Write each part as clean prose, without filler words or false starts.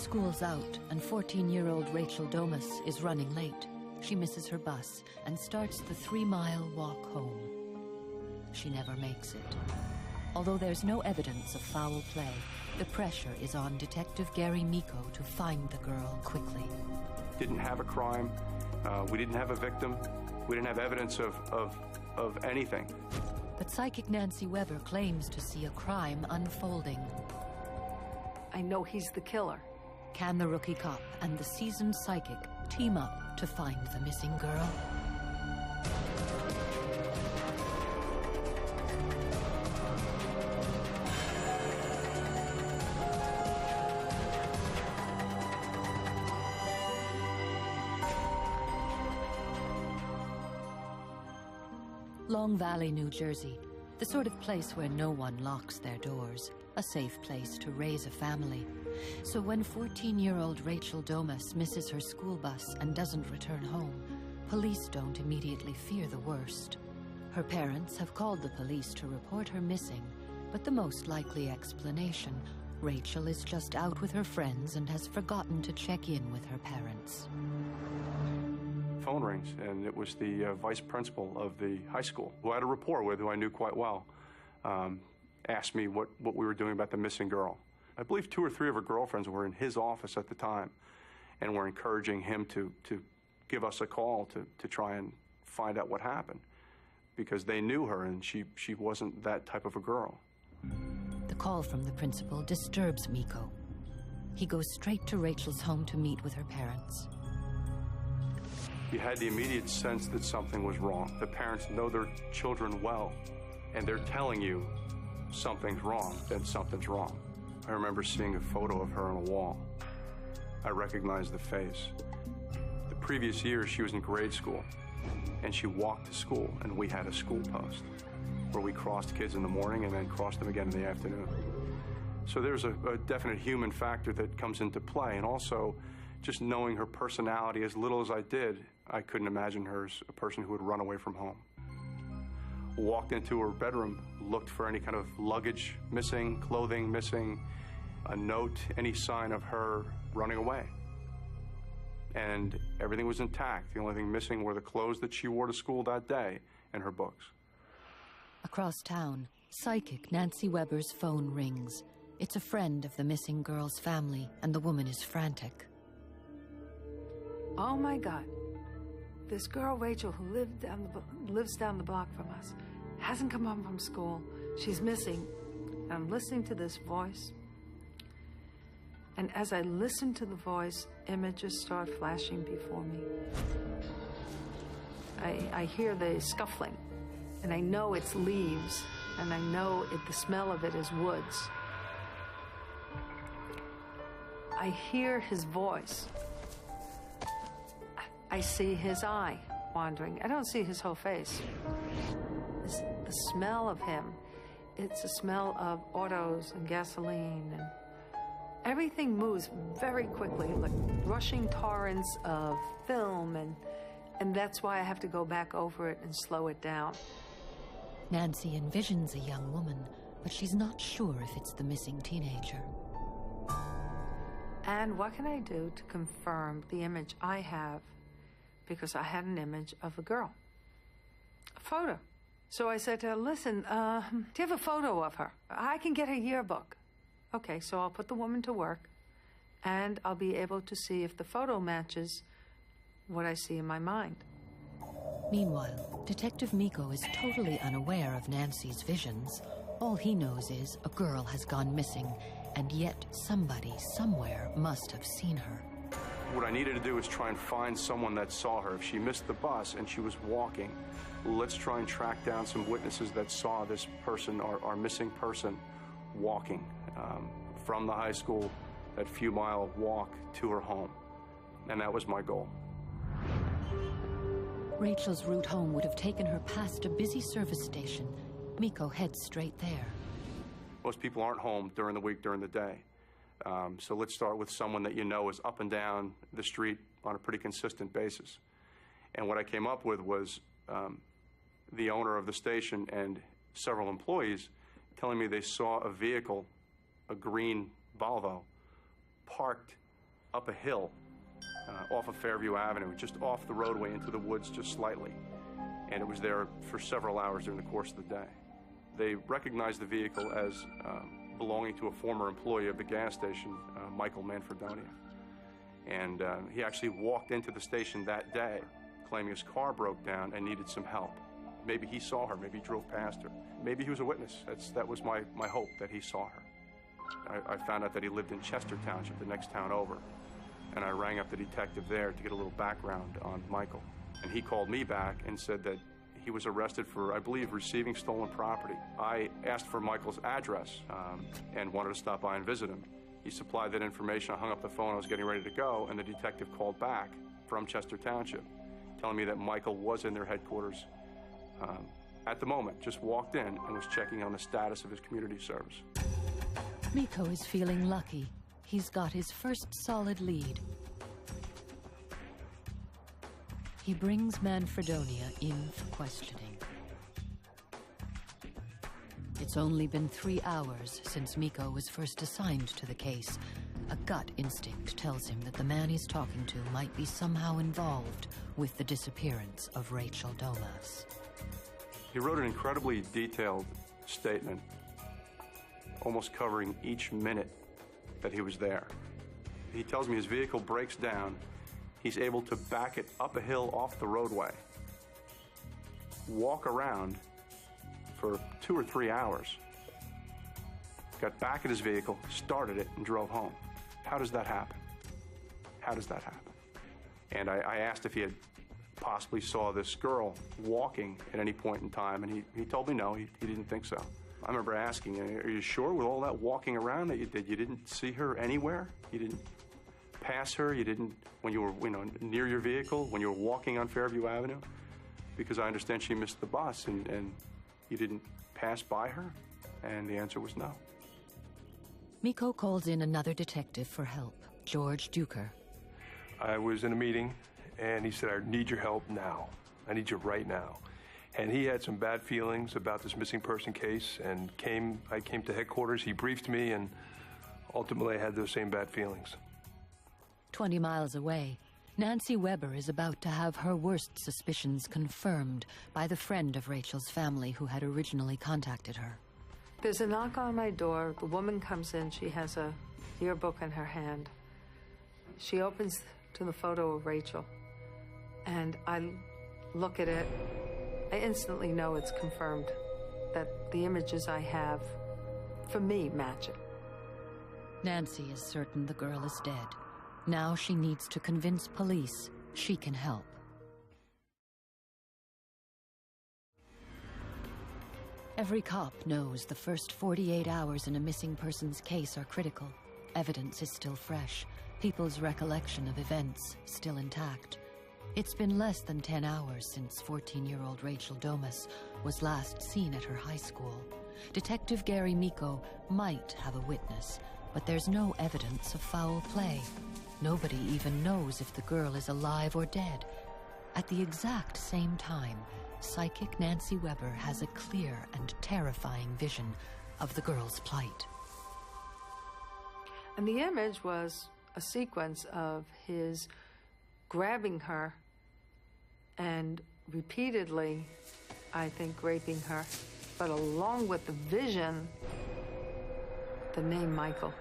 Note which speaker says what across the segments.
Speaker 1: School's out, and 14-year-old Rachel Domas is running late. She misses her bus and starts the 3-mile walk home. She never makes it. Although there's no evidence of foul play, the pressure is on Detective Gary Miko to find the girl quickly.
Speaker 2: Didn't have a crime. We didn't have a victim. We didn't have evidence of anything.
Speaker 1: But psychic Nancy Weber claims to see a crime unfolding.
Speaker 3: I know he's the killer.
Speaker 1: Can the rookie cop and the seasoned psychic team up to find the missing girl? Long Valley, New Jersey, the sort of place where no one locks their doors, a safe place to raise a family. So when 14-year-old Rachel Domas misses her school bus and doesn't return home, police don't immediately fear the worst. Her parents have called the police to report her missing, but the most likely explanation, Rachel is just out with her friends and has forgotten to check in with her parents.
Speaker 2: Phone rings, and it was the vice principal of the high school, who I had a rapport with, who I knew quite well, asked me what we were doing about the missing girl. I believe 2 or 3 of her girlfriends were in his office at the time and were encouraging him to give us a call to try and find out what happened, because they knew her and she wasn't that type of a girl.
Speaker 1: The call from the principal disturbs Miko. He goes straight to Rachel's home to meet with her parents.
Speaker 2: You had the immediate sense that something was wrong. The parents know their children well, and they're telling you something's wrong, then something's wrong. I remember seeing a photo of her on a wall. I recognized the face. The previous year, she was in grade school, and she walked to school, and we had a school post where we crossed kids in the morning and then crossed them again in the afternoon. So there's a definite human factor that comes into play, and also just knowing her personality as little as I did, I couldn't imagine her as a person who would run away from home. Walked into her bedroom, looked for any kind of luggage missing, clothing missing, a note, any sign of her running away. And everything was intact. The only thing missing were the clothes that she wore to school that day and her books.
Speaker 1: Across town, psychic Nancy Weber's phone rings. It's a friend of the missing girl's family, and the woman is frantic.
Speaker 3: Oh my God. This girl, Rachel, who lives down the block from us, hasn't come home from school. She's missing. I'm listening to this voice. And as I listen to the voice, images start flashing before me. I hear the scuffling, and I know it's leaves, and I know the smell of it is woods. I hear his voice. I see his eye wandering. I don't see his whole face. The smell of him, it's a smell of autos and gasoline, and everything moves very quickly, like rushing torrents of film, and that's why I have to go back over it and slow it down.
Speaker 1: Nancy envisions a young woman, but she's not sure if it's the missing teenager.
Speaker 3: And what can I do to confirm the image I have? Because I had an image of a girl, a photo. So I said to her, listen, do you have a photo of her? I can get her yearbook. Okay, so I'll put the woman to work, and I'll be able to see if the photo matches what I see in my mind.
Speaker 1: Meanwhile, Detective Miko is totally unaware of Nancy's visions. All he knows is a girl has gone missing, and yet somebody, somewhere, must have seen her.
Speaker 2: What I needed to do is try and find someone that saw her. If she missed the bus and she was walking, let's try and track down some witnesses that saw this person, our missing person, walking from the high school, that few-mile walk to her home. And that was my goal.
Speaker 1: Rachel's route home would have taken her past a busy service station. Miko heads straight there.
Speaker 2: Most people aren't home during the week, during the day. So let's start with someone that you know is up and down the street on a pretty consistent basis. And what I came up with was the owner of the station and several employees telling me they saw a vehicle, a green Volvo, parked up a hill off of Fairview Avenue, just off the roadway into the woods just slightly. And it was there for several hours during the course of the day. They recognized the vehicle as belonging to a former employee of the gas station, Michael Manfredonia. And he actually walked into the station that day claiming his car broke down and needed some help. Maybe he saw her, maybe he drove past her. Maybe he was a witness. That was my hope, that he saw her. I found out that he lived in Chester Township, the next town over. And I rang up the detective there to get a little background on Michael. And he called me back and said that he was arrested for, I believe, receiving stolen property. I asked for Michael's address and wanted to stop by and visit him. He supplied that information. I hung up the phone. I was getting ready to go, and the detective called back from Chester Township, telling me that Michael was in their headquarters at the moment, just walked in and was checking on the status of his community service.
Speaker 1: Miko is feeling lucky. He's got his first solid lead. He brings Manfredonia in for questioning. It's only been 3 hours since Miko was first assigned to the case. A gut instinct tells him that the man he's talking to might be somehow involved with the disappearance of Rachel DOMAS.
Speaker 2: He wrote an incredibly detailed statement, almost covering each minute that he was there. He tells me his vehicle breaks down. He's able to back it up a hill off the roadway, walk around for 2 or 3 hours, got back at his vehicle, started it, and drove home. How does that happen? How does that happen? And I asked if he had possibly saw this girl walking at any point in time, and he told me no, he didn't think so. I remember asking, are you sure with all that walking around that you didn't see her anywhere? You didn't pass her? You didn't, when you were near your vehicle, when you were walking on Fairview Avenue? Because I understand she missed the bus, and you didn't pass by her? And the answer was no.
Speaker 1: Miko calls in another detective for help, George Duker.
Speaker 4: I was in a meeting, and he said, I need your help now. I need you right now. And he had some bad feelings about this missing person case, and I came to headquarters, he briefed me, and ultimately I had those same bad feelings.
Speaker 1: 20 miles away, Nancy Weber is about to have her worst suspicions confirmed by the friend of Rachel's family who had originally contacted her.
Speaker 3: There's a knock on my door. The woman comes in. She has a yearbook in her hand. She opens to the photo of Rachel, and I look at it. I instantly know it's confirmed that the images I have, for me, match it.
Speaker 1: Nancy is certain the girl is dead. Now she needs to convince police she can help. Every cop knows the first 48 hours in a missing persons case are critical. Evidence is still fresh. People's recollection of events still intact. It's been less than 10 hours since 14-year-old Rachel DOMAS was last seen at her high school. Detective Gary Miko might have a witness, but there's no evidence of foul play. Nobody even knows if the girl is alive or dead. At the exact same time, psychic Nancy Weber has a clear and terrifying vision of the girl's plight.
Speaker 3: And the image was a sequence of his grabbing her and repeatedly, I think, raping her, but along with the vision, the name Michael.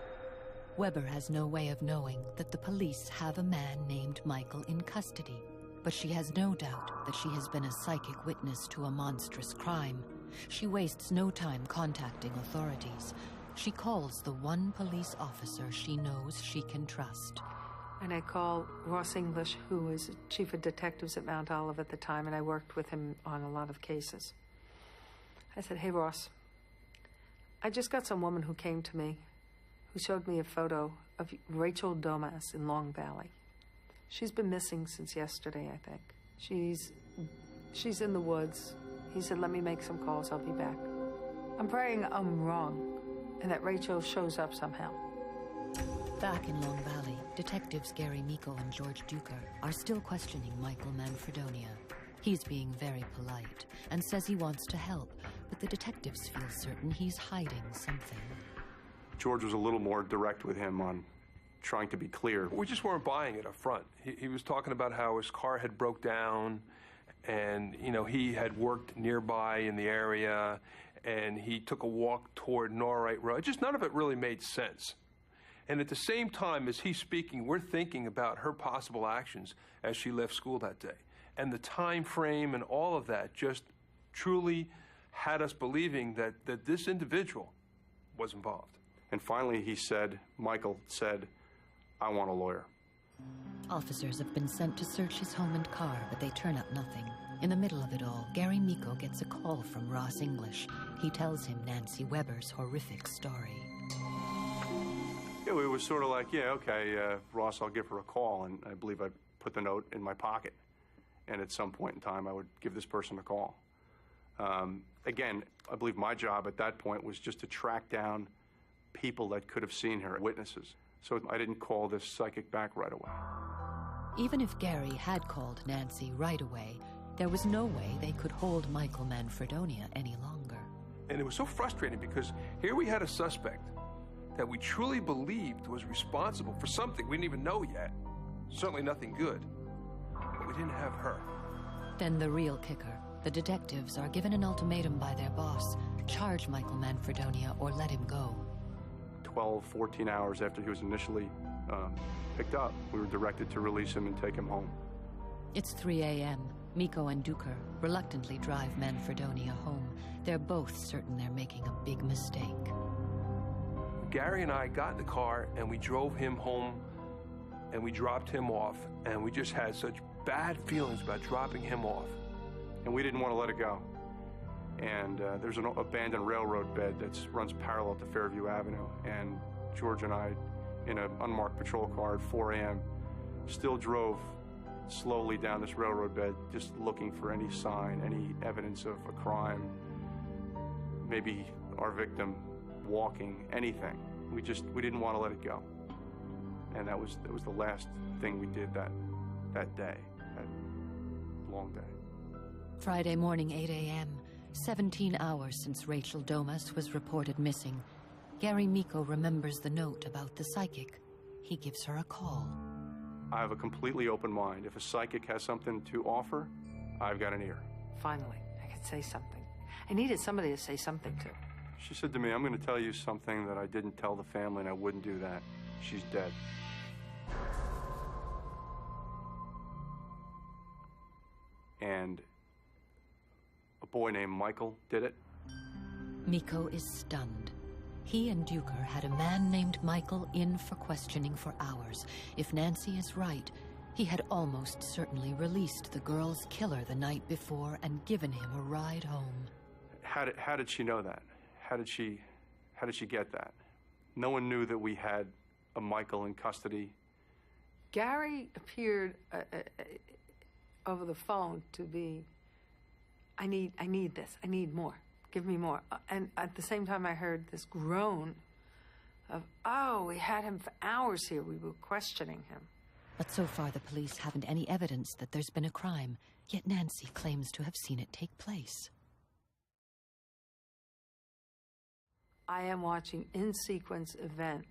Speaker 1: Weber has no way of knowing that the police have a man named Michael in custody, but she has no doubt that she has been a psychic witness to a monstrous crime. She wastes no time contacting authorities. She calls the one police officer she knows she can trust.
Speaker 3: And I call Ross English, who was chief of detectives at Mount Olive at the time, and I worked with him on a lot of cases. I said, hey, Ross, I just got some woman who came to me who showed me a photo of Rachel DOMAS in Long Valley. She's been missing since yesterday, I think. She's in the woods. He said, let me make some calls, I'll be back. I'm praying I'm wrong and that Rachel shows up somehow.
Speaker 1: Back in Long Valley, detectives Gary Miko and George Duker are still questioning Michael Manfredonia. He's being very polite and says he wants to help, but the detectives feel certain he's hiding something.
Speaker 2: George was a little more direct with him on trying to be clear.
Speaker 4: We just weren't buying it up front. He was talking about how his car had broke down, and, you know, he had worked nearby in the area, and he took a walk toward Norright Road. Just none of it really made sense. And at the same time as he's speaking, we're thinking about her possible actions as she left school that day. And the time frame and all of that just truly had us believing that this individual was involved.
Speaker 2: And finally, Michael said, "I want a lawyer."
Speaker 1: Officers have been sent to search his home and car, but they turn up nothing. In the middle of it all, Gary Miko gets a call from Ross English. He tells him Nancy Weber's horrific story.
Speaker 2: It was sort of like, yeah, okay, Ross, I'll give her a call. And I believe I put the note in my pocket. And at some point in time, I would give this person a call. Again, I believe my job at that point was just to track down people that could have seen her, witnesses. So I didn't call this psychic back right away.
Speaker 1: Even if Gary had called Nancy right away, there was no way they could hold Michael Manfredonia any longer.
Speaker 4: And it was so frustrating because here we had a suspect that we truly believed was responsible for something we didn't even know yet. Certainly nothing good. But we didn't have her.
Speaker 1: Then the real kicker. The detectives are given an ultimatum by their boss. Charge Michael Manfredonia or let him go.
Speaker 2: 12, 14 hours after he was initially picked up, we were directed to release him and take him home.
Speaker 1: It's 3 a.m. Miko and Duker reluctantly drive Manfredonia home. They're both certain they're making a big mistake.
Speaker 4: Gary and I got in the car and we drove him home and we dropped him off, and we just had such bad feelings about dropping him off.
Speaker 2: And we didn't want to let it go. And there's an abandoned railroad bed that runs parallel to Fairview Avenue. And George and I, in an unmarked patrol car at 4 a.m., still drove slowly down this railroad bed, just looking for any sign, any evidence of a crime, maybe our victim walking, anything. We didn't want to let it go. And that was the last thing we did that day, that long day.
Speaker 1: Friday morning, 8 a.m., 17 hours since Rachel Domas was reported missing. Gary Miko remembers the note about the psychic. He gives her a call.
Speaker 2: I have a completely open mind. If a psychic has something to offer, I've got an ear.
Speaker 3: Finally, I could say something. I needed somebody to say something to.
Speaker 2: She said to me, "I'm going to tell you something that I didn't tell the family, and I wouldn't do that. She's dead." And a boy named Michael did it.
Speaker 1: Miko is stunned. He and Duker had a man named Michael in for questioning for hours. If Nancy is right, he had almost certainly released the girl's killer the night before and given him a ride home.
Speaker 2: How did she know that? How did she get that? No one knew that we had a Michael in custody.
Speaker 3: Gary appeared over the phone to be, I need this, I need more, give me more. And at the same time I heard this groan of, oh, we had him for hours here, we were questioning him.
Speaker 1: But so far the police haven't any evidence that there's been a crime, yet Nancy claims to have seen it take place.
Speaker 3: I am watching in-sequence event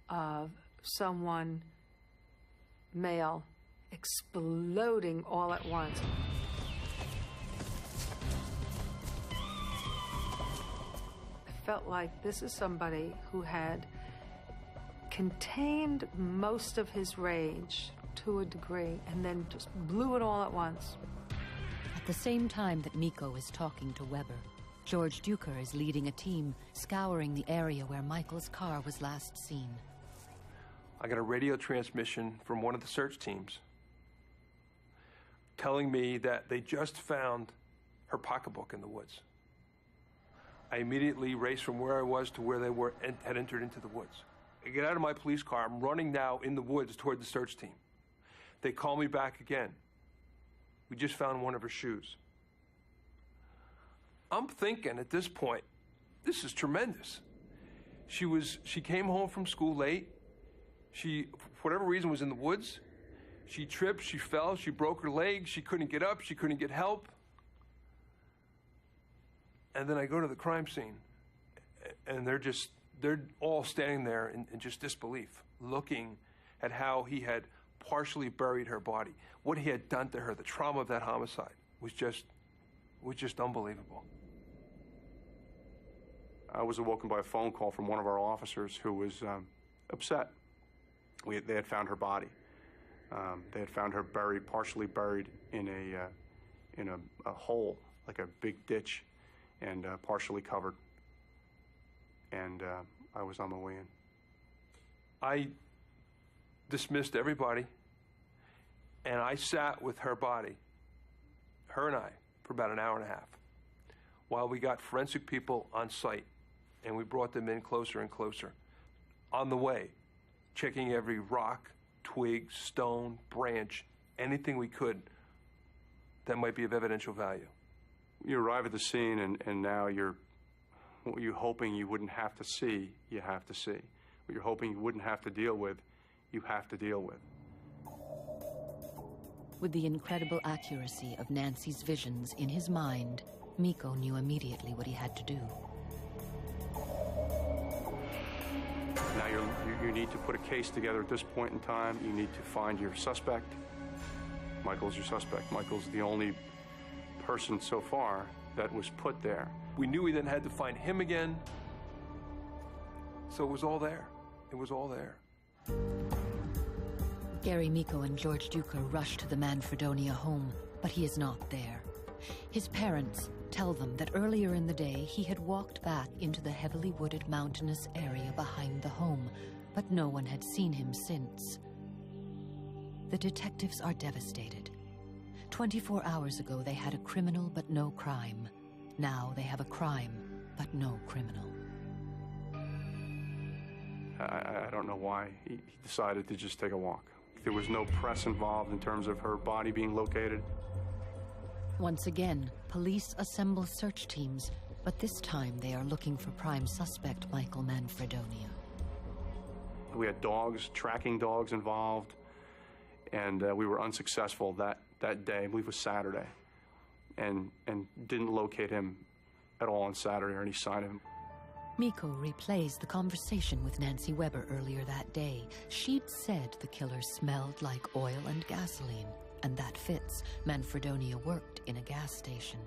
Speaker 3: of someone, male, exploding all at once. I felt like this is somebody who had contained most of his rage to a degree and then just blew it all at once.
Speaker 1: At the same time that Miko is talking to Weber, George Duker is leading a team scouring the area where Michael's car was last seen.
Speaker 4: I got a radio transmission from one of the search teams telling me that they just found her pocketbook in the woods. I immediately raced from where I was to where they were and had entered into the woods. I get out of my police car. I'm running now in the woods toward the search team. They call me back again. We just found one of her shoes. I'm thinking at this point, this is tremendous. She came home from school late. She, for whatever reason, was in the woods. She tripped, she fell, she broke her leg, she couldn't get up, she couldn't get help. And then I go to the crime scene, and they're They're all standing there in just disbelief, looking at how he had partially buried her body. What he had done to her, the trauma of that homicide, was just unbelievable.
Speaker 2: I was awoken by a phone call from one of our officers who was upset. They had found her body. They had found her buried, partially buried in a hole, like a big ditch, and partially covered. And I was on my way in.
Speaker 4: I dismissed everybody, and I sat with her body, her and I, for about an hour and a half, while we got forensic people on site, and we brought them in closer and closer. On the way, checking every rock, twig, stone, branch, anything we could that might be of evidential value.
Speaker 2: You arrive at the scene, and now what you're hoping you wouldn't have to see, you have to see. What you're hoping you wouldn't have to deal with, you have to deal with.
Speaker 1: With the incredible accuracy of Nancy's visions in his mind, Miko knew immediately what he had to do.
Speaker 2: Now you need to put a case together at this point in time. You need to find your suspect. Michael's your suspect. Michael's the only person so far that was put there.
Speaker 4: We knew we then had to find him again. So it was all there. It was all there.
Speaker 1: Gary, Miko, and George Duker rush to the Manfredonia home, but he is not there. His parents tell them that earlier in the day he had walked back into the heavily wooded mountainous area behind the home, but no one had seen him since. The detectives are devastated. 24 hours ago they had a criminal but no crime. Now they have a crime but no criminal.
Speaker 2: I don't know why he decided to just take a walk. There was no press involved in terms of her body being located.
Speaker 1: Once again, police assemble search teams, but this time they are looking for prime suspect Michael Manfredonia.
Speaker 2: We had dogs, tracking dogs involved, and we were unsuccessful that day. I believe it was Saturday, and didn't locate him at all on Saturday or any sign of him.
Speaker 1: Miko replays the conversation with Nancy Weber earlier that day. She'd said the killer smelled like oil and gasoline, and that fits. Manfredonia worked in a gas station.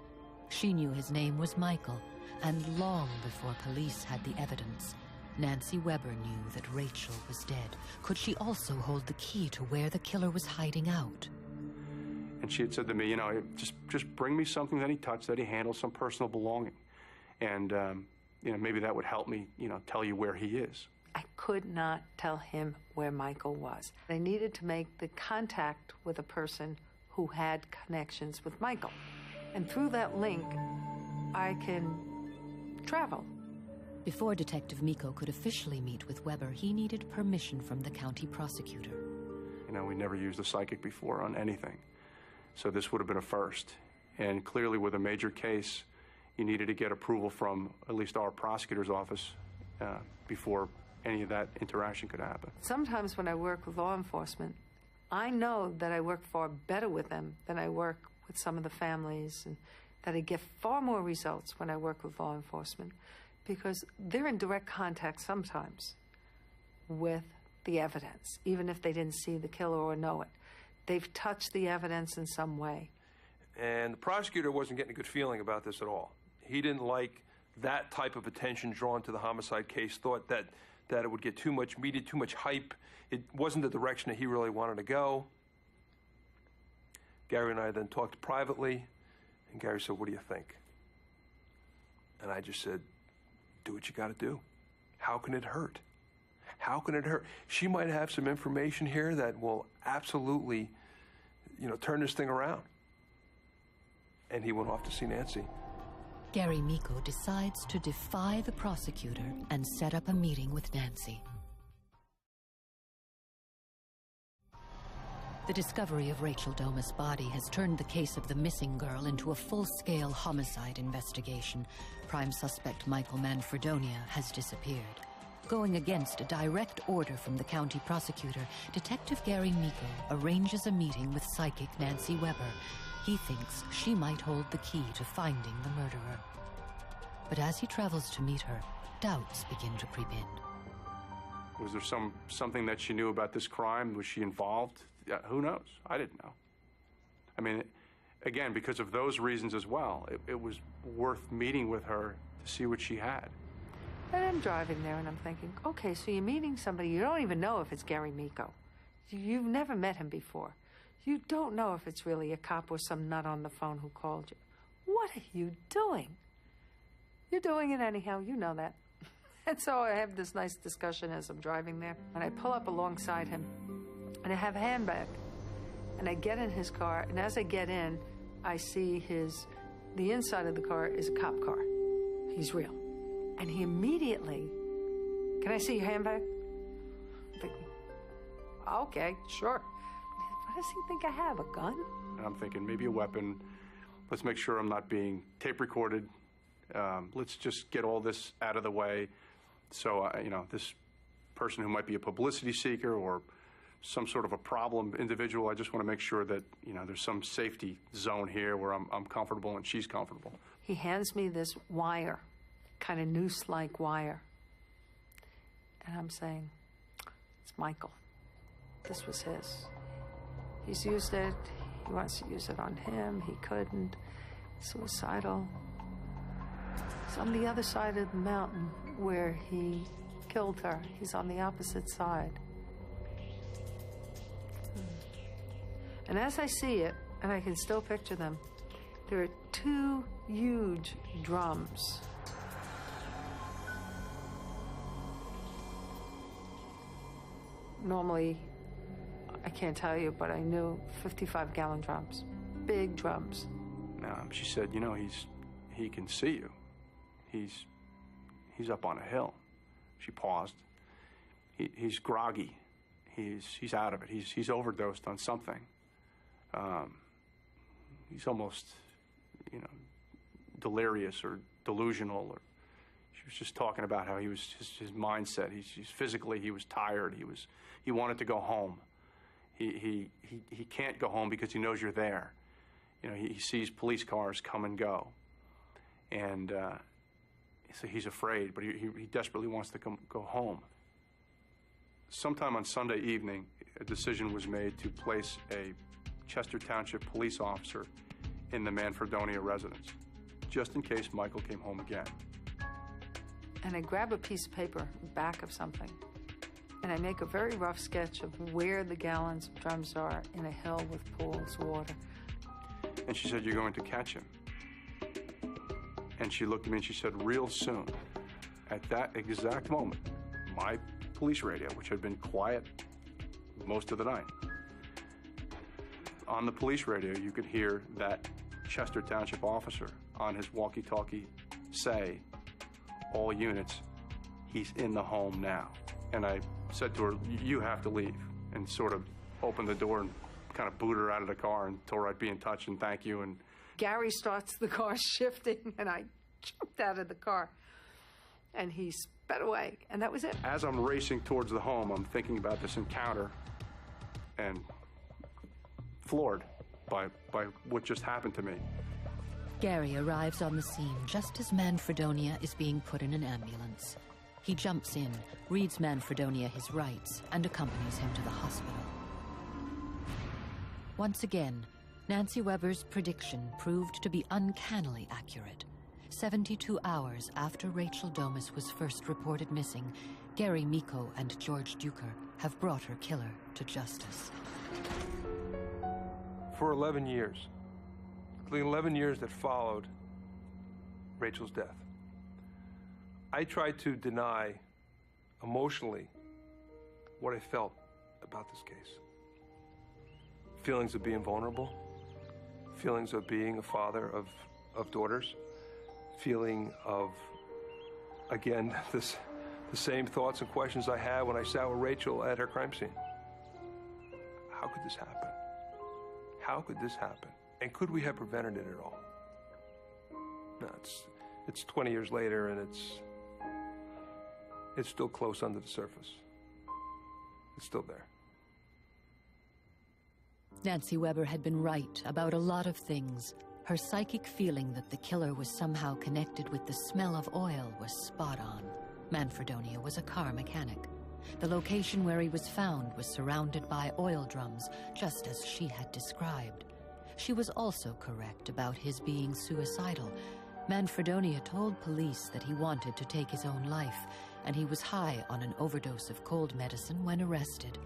Speaker 1: She knew his name was Michael, and long before police had the evidence, Nancy Weber knew that Rachel was dead. Could she also hold the key to where the killer was hiding out?
Speaker 2: And she had said to me, just bring me something that he touched, that he handled, some personal belonging. And, maybe that would help me, tell you where he is.
Speaker 3: I could not tell him where Michael was. I needed to make the contact with a person who had connections with Michael. And through that link, I can travel.
Speaker 1: Before Detective Miko could officially meet with Weber, he needed permission from the county prosecutor.
Speaker 2: We never used a psychic before on anything. So this would have been a first. And clearly with a major case, you needed to get approval from at least our prosecutor's office before any of that interaction could happen.
Speaker 3: Sometimes when I work with law enforcement, I know that I work far better with them than I work with some of the families, and that I get far more results when I work with law enforcement because they're in direct contact sometimes with the evidence, even if they didn't see the killer or know it. They've touched the evidence in some way.
Speaker 4: And the prosecutor wasn't getting a good feeling about this at all. He didn't like that type of attention drawn to the homicide case, thought that it would get too much media, too much hype. It wasn't the direction that he really wanted to go. Gary and I then talked privately, and Gary said, "What do you think?" And I just said, "Do what you got to do. How can it hurt? How can it hurt? She might have some information here that will absolutely, turn this thing around." And he went off to see Nancy.
Speaker 1: Gary Miko decides to defy the prosecutor and set up a meeting with Nancy. The discovery of Rachel Domas' body has turned the case of the missing girl into a full-scale homicide investigation. Prime suspect Michael Manfredonia has disappeared. Going against a direct order from the county prosecutor, Detective Gary Miko arranges a meeting with psychic Nancy Weber. He thinks she might hold the key to finding the murderer. But as he travels to meet her, doubts begin to creep in.
Speaker 2: Was there something that she knew about this crime? Was she involved? Who knows? I didn't know. I mean, again, because of those reasons as well, it was worth meeting with her to see what she had.
Speaker 3: And I'm driving there and I'm thinking, okay, so you're meeting somebody, you don't even know if it's Gary Miko. You've never met him before. You don't know if it's really a cop or some nut on the phone who called you. What are you doing? You're doing it anyhow, you know that. And so I have this nice discussion as I'm driving there, and I pull up alongside him, and I have a handbag. And I get in his car, and as I get in, I see the inside of the car is a cop car. He's real. And he immediately, can I see your handbag? I'm thinking, okay, sure. What does he think I have, a gun?
Speaker 2: And I'm thinking, maybe a weapon. Let's make sure I'm not being tape recorded. Let's just get all this out of the way. So, you know, this person who might be a publicity seeker or some sort of a problem individual, I just want to make sure that, you know, there's some safety zone here where I'm comfortable and she's comfortable.
Speaker 3: He hands me this wire, kind of noose-like wire. And I'm saying, it's Michael. This was his. He's used it. He wants to use it on him. He couldn't. Suicidal. He's on the other side of the mountain where he killed her. He's on the opposite side. And as I see it, and I can still picture them, there are two huge drums. Normally, I can't tell you, but I knew 55-gallon drums. Big drums.
Speaker 2: She said, you know, he can see you. He's up on a hill. She paused. He's groggy. He's out of it. He's overdosed on something. He's almost, you know, delirious or delusional. Or she was just talking about how he was his mindset. He's physically, he was tired. He wanted to go home. He can't go home because he knows you're there. You know, he sees police cars come and go, and so he's afraid, but he desperately wants to go home. Sometime on Sunday evening, a decision was made to place a Chester Township police officer in the Manfredonia residence, just in case Michael came home again.
Speaker 3: And I grab a piece of paper, back of something, and I make a very rough sketch of where the gallons of drums are in a hill with pools of water.
Speaker 2: And she said, you're going to catch him. And she looked at me and she said, real soon. At that exact moment, my police radio, which had been quiet most of the night, on the police radio, you could hear that Chester Township officer on his walkie-talkie say, all units, he's in the home now. And I said to her, you have to leave, and sort of opened the door and kind of booted her out of the car and told her I'd be in touch and thank you. And
Speaker 3: Gary starts the car shifting, and I jumped out of the car, and he sped away, and that was it.
Speaker 2: As I'm racing towards the home, I'm thinking about this encounter and floored by what just happened to me.
Speaker 1: Gary arrives on the scene just as Manfredonia is being put in an ambulance. He jumps in, reads Manfredonia his rights, and accompanies him to the hospital. Once again, Nancy Weber's prediction proved to be uncannily accurate. 72 hours after Rachel Domas was first reported missing, Gary Miko and George Duker have brought her killer to justice.
Speaker 4: For 11 years, the 11 years that followed Rachel's death, I tried to deny emotionally what I felt about this case. Feelings of being vulnerable, feelings of being a father of daughters, feeling of, again, the same thoughts and questions I had when I sat with Rachel at her crime scene. How could this happen? How could this happen? And could we have prevented it at all? No, it's 20 years later, and it's still close under the surface. It's still there.
Speaker 1: Nancy Weber had been right about a lot of things. Her psychic feeling that the killer was somehow connected with the smell of oil was spot on. Manfredonia was a car mechanic. The location where he was found was surrounded by oil drums, just as she had described. She was also correct about his being suicidal. Manfredonia told police that he wanted to take his own life, and he was high on an overdose of cold medicine when arrested.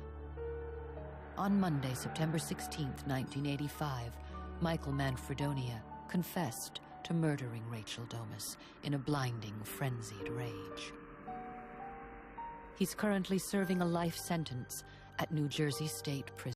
Speaker 1: On Monday, September 16th, 1985, Michael Manfredonia confessed to murdering Rachel Domas in a blinding, frenzied rage. He's currently serving a life sentence at New Jersey State Prison.